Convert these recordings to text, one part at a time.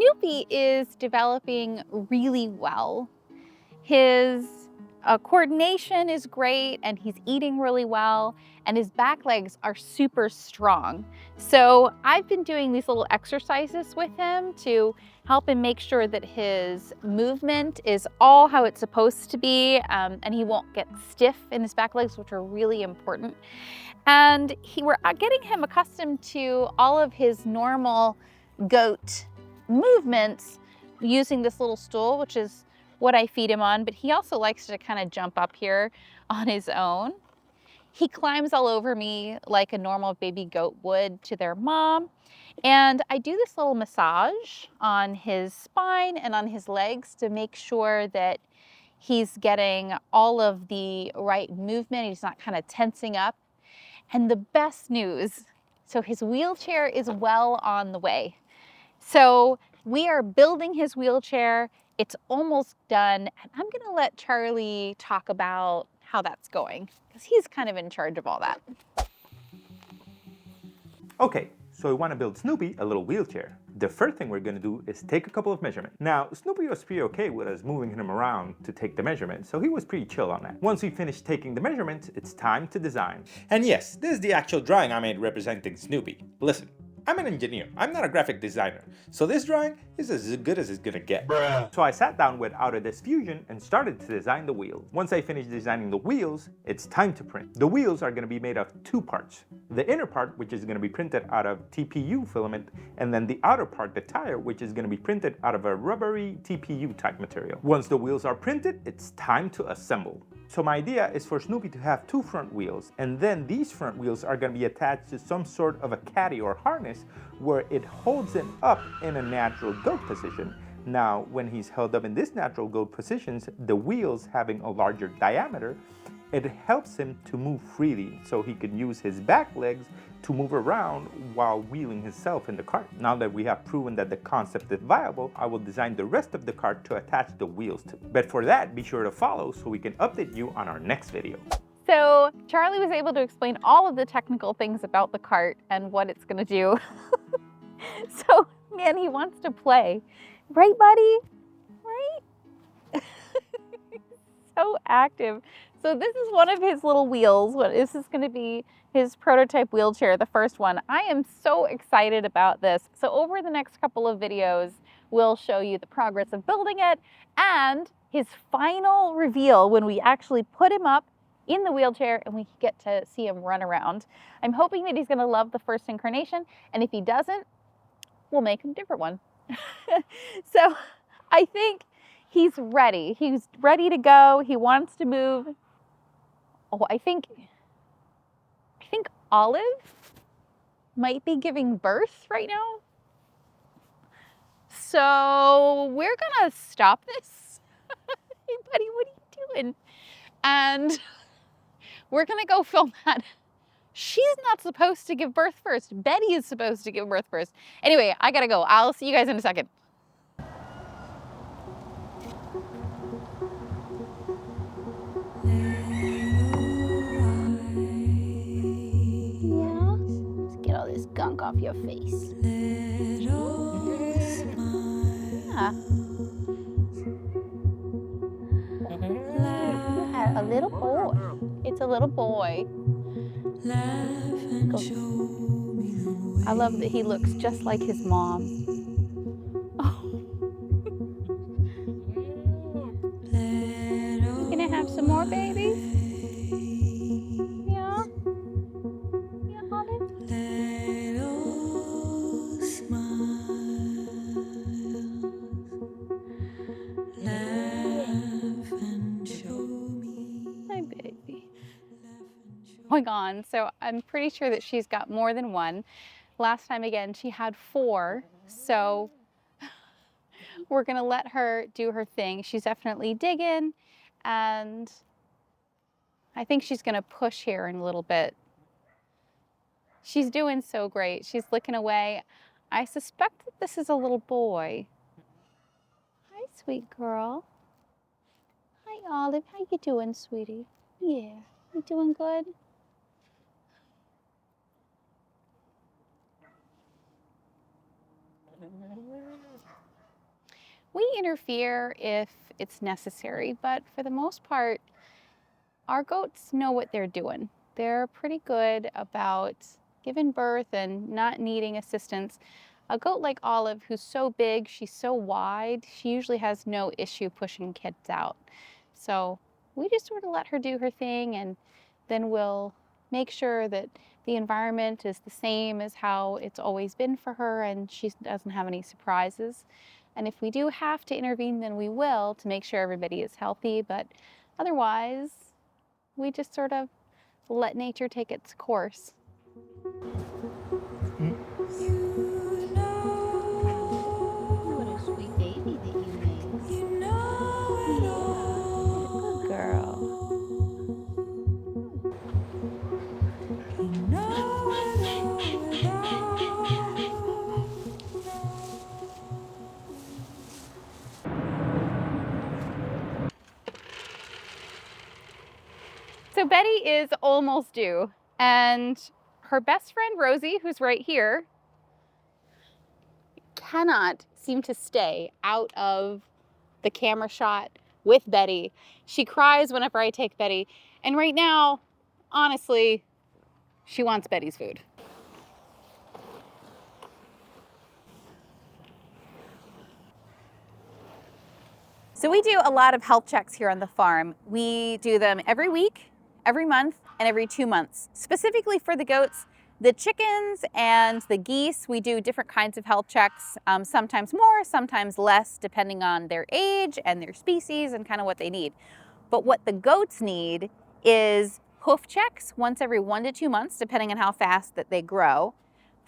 Snoopy is developing really well. His coordination is great and he's eating really well and his back legs are super strong. So I've been doing these little exercises with him to help him make sure that his movement is all how it's supposed to be, and he won't get stiff in his back legs, which are really important. And we're getting him accustomed to all of his normal goat movements using this little stool, which is what I feed him on, but he also likes to kind of jump up here on his own. He climbs all over me like a normal baby goat would to their mom. And I do this little massage on his spine and on his legs to make sure that he's getting all of the right movement. He's not kind of tensing up. And the best news, so his wheelchair is well on the way. So we are building his wheelchair. It's almost done. And I'm gonna let Charlie talk about how that's going, because he's kind of in charge of all that. Okay, so we want to build Snoopy a little wheelchair. The first thing we're going to do is take a couple of measurements. Now, Snoopy was pretty okay with us moving him around to take the measurements, so he was pretty chill on that. Once we finish taking the measurements, it's time to design. And yes, this is the actual drawing I made representing Snoopy. Listen, I'm an engineer, I'm not a graphic designer, so this drawing is as good as it's gonna get. Bruh. So I sat down with Autodesk Fusion and started to design the wheels. Once I finished designing the wheels, it's time to print. The wheels are gonna be made of two parts. The inner part, which is gonna be printed out of TPU filament, and then the outer part, the tire, which is gonna be printed out of a rubbery TPU type material. Once the wheels are printed, it's time to assemble. So my idea is for Snoopy to have two front wheels, and then these front wheels are going to be attached to some sort of a caddy or harness where it holds him up in a natural goat position. Now, when he's held up in this natural goat positions, the wheels having a larger diameter, it helps him to move freely so he can use his back legs to move around while wheeling himself in the cart. Now that we have proven that the concept is viable, I will design the rest of the cart to attach the wheels to. But for that, be sure to follow so we can update you on our next video. So Charlie was able to explain all of the technical things about the cart and what it's gonna do. So, man, he wants to play. Right, buddy? Right? So active. So this is one of his little wheels. This is gonna be his prototype wheelchair, the first one. I am so excited about this. So over the next couple of videos, we'll show you the progress of building it and his final reveal when we actually put him up in the wheelchair and we get to see him run around. I'm hoping that he's gonna love the first incarnation, and if he doesn't, we'll make him a different one. So I think he's ready. He's ready to go. He wants to move. Oh, I think Olive might be giving birth right now. So we're gonna stop this. Hey, buddy, what are you doing? And we're gonna go film that. She's not supposed to give birth first. Betty is supposed to give birth first. Anyway, I gotta go. I'll see you guys in a second. Yeah, let's get all this gunk off your face. Yeah. A little boy. It's a little boy. I love that he looks just like his mom. Oh. You gonna have some more babies? Yeah? Yeah, Olive? Hi, baby. Going on, so I'm pretty sure that she's got more than one. Last time, again, she had 4, so we're gonna let her do her thing. She's definitely digging, and I think she's gonna push here in a little bit. She's doing so great. She's licking away. I suspect that this is a little boy. Hi, sweet girl. Hi, Olive. How you doing, sweetie? Yeah, you doing good? We interfere if it's necessary, but for the most part, our goats know what they're doing. They're pretty good about giving birth and not needing assistance. A goat like Olive, who's so big, she's so wide, she usually has no issue pushing kids out. So we just sort of let her do her thing, and then we'll make sure that the environment is the same as how it's always been for her and she doesn't have any surprises. And if we do have to intervene, then we will, to make sure everybody is healthy. But otherwise, we just sort of let nature take its course. What a sweet baby that you made. Yeah, good girl. So Betty is almost due, and her best friend Rosie, who's right here, cannot seem to stay out of the camera shot with Betty. She cries whenever I take Betty, and right now, honestly, she wants Betty's food. So we do a lot of health checks here on the farm. We do them every week, every month, and every 2 months. Specifically for the goats, the chickens and the geese, we do different kinds of health checks, sometimes more, sometimes less, depending on their age and their species and kind of what they need. But what the goats need is hoof checks once every 1 to 2 months, depending on how fast that they grow.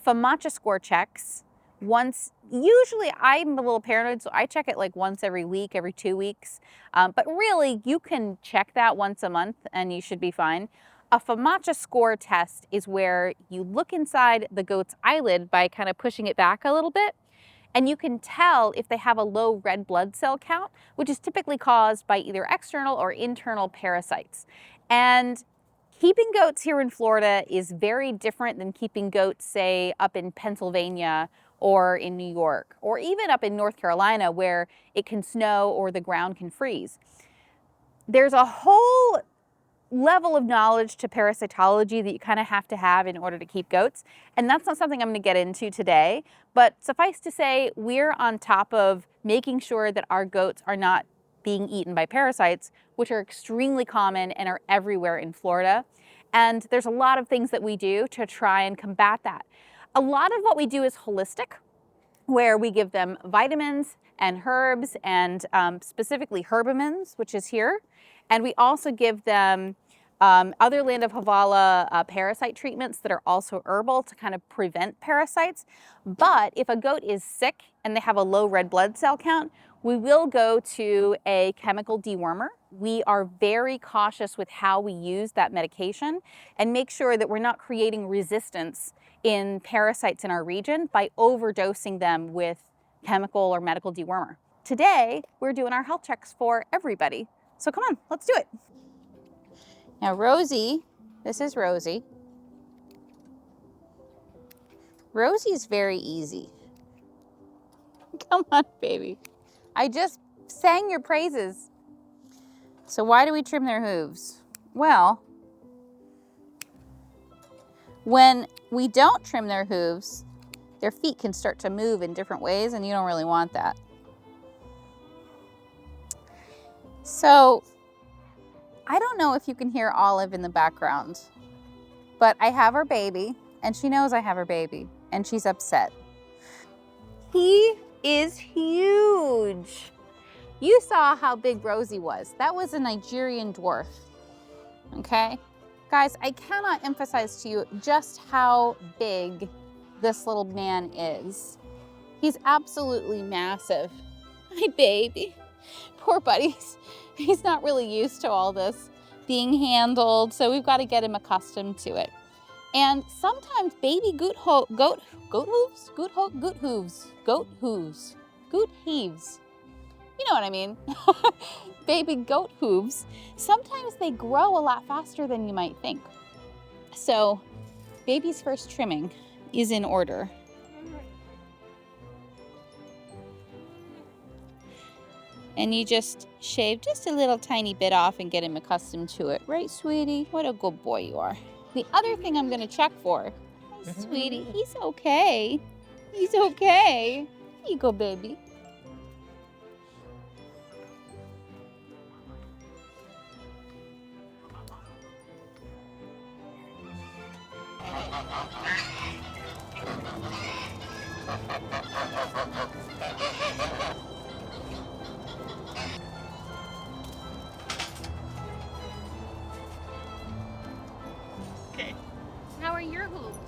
FAMACHA score checks once, usually I'm a little paranoid, so I check it like once every week, every 2 weeks. But really, you can check that once a month and you should be fine. A FAMACHA score test is where you look inside the goat's eyelid by kind of pushing it back a little bit, and you can tell if they have a low red blood cell count, which is typically caused by either external or internal parasites. And keeping goats here in Florida is very different than keeping goats, say, up in Pennsylvania or in New York, or even up in North Carolina where it can snow or the ground can freeze. There's a whole level of knowledge to parasitology that you kind of have to have in order to keep goats. And that's not something I'm going to get into today, but suffice to say, we're on top of making sure that our goats are not being eaten by parasites, which are extremely common and are everywhere in Florida. And there's a lot of things that we do to try and combat that. A lot of what we do is holistic, where we give them vitamins and herbs and specifically herbamins, which is here. And we also give them other land of Havala parasite treatments that are also herbal to kind of prevent parasites. But if a goat is sick and they have a low red blood cell count, we will go to a chemical dewormer. We are very cautious with how we use that medication and make sure that we're not creating resistance in parasites in our region by overdosing them with chemical or medical dewormer. Today, we're doing our health checks for everybody. So come on, let's do it. Now Rosie, this is Rosie. Rosie's very easy. Come on, baby. I just sang your praises. So why do we trim their hooves? Well, when we don't trim their hooves, their feet can start to move in different ways, and you don't really want that. So I don't know if you can hear Olive in the background, but I have her baby, and she knows I have her baby, and she's upset. He is huge. You saw how big Rosie was. That was a Nigerian dwarf, okay? Guys, I cannot emphasize to you just how big this little man is. He's absolutely massive. My baby. Poor buddy. He's not really used to all this being handled, so we've got to get him accustomed to it. And sometimes baby goat heaves. You know what I mean. Baby goat hooves, sometimes they grow a lot faster than you might think. So baby's first trimming is in order. And you just shave just a little tiny bit off and get him accustomed to it. Right, sweetie? What a good boy you are. The other thing I'm gonna check for, sweetie, he's okay. He's okay. Here you go, baby. Okay. How are your hooves?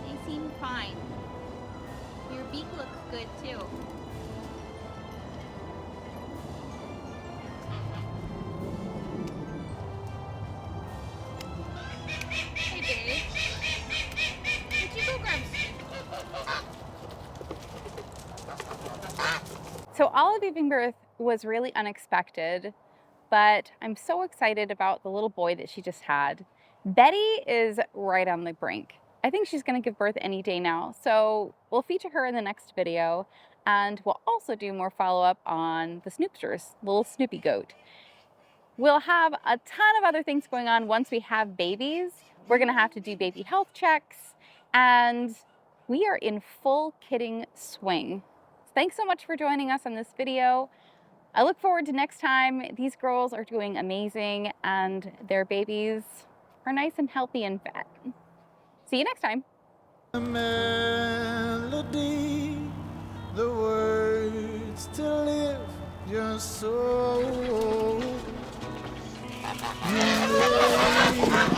They seem fine. Your beak looks good too. Hey babe, could you go grab So Olive giving birth was really unexpected, but I'm so excited about the little boy that she just had. Betty is right on the brink. I think she's gonna give birth any day now. So we'll feature her in the next video, and we'll also do more follow-up on the Snoopsters, little Snoopy goat. We'll have a ton of other things going on once we have babies. We're gonna have to do baby health checks, and we are in full kidding swing. Thanks so much for joining us on this video. I look forward to next time. These girls are doing amazing and their babies are nice and healthy and fat. See you next time. The melody, the words to live your soul. You know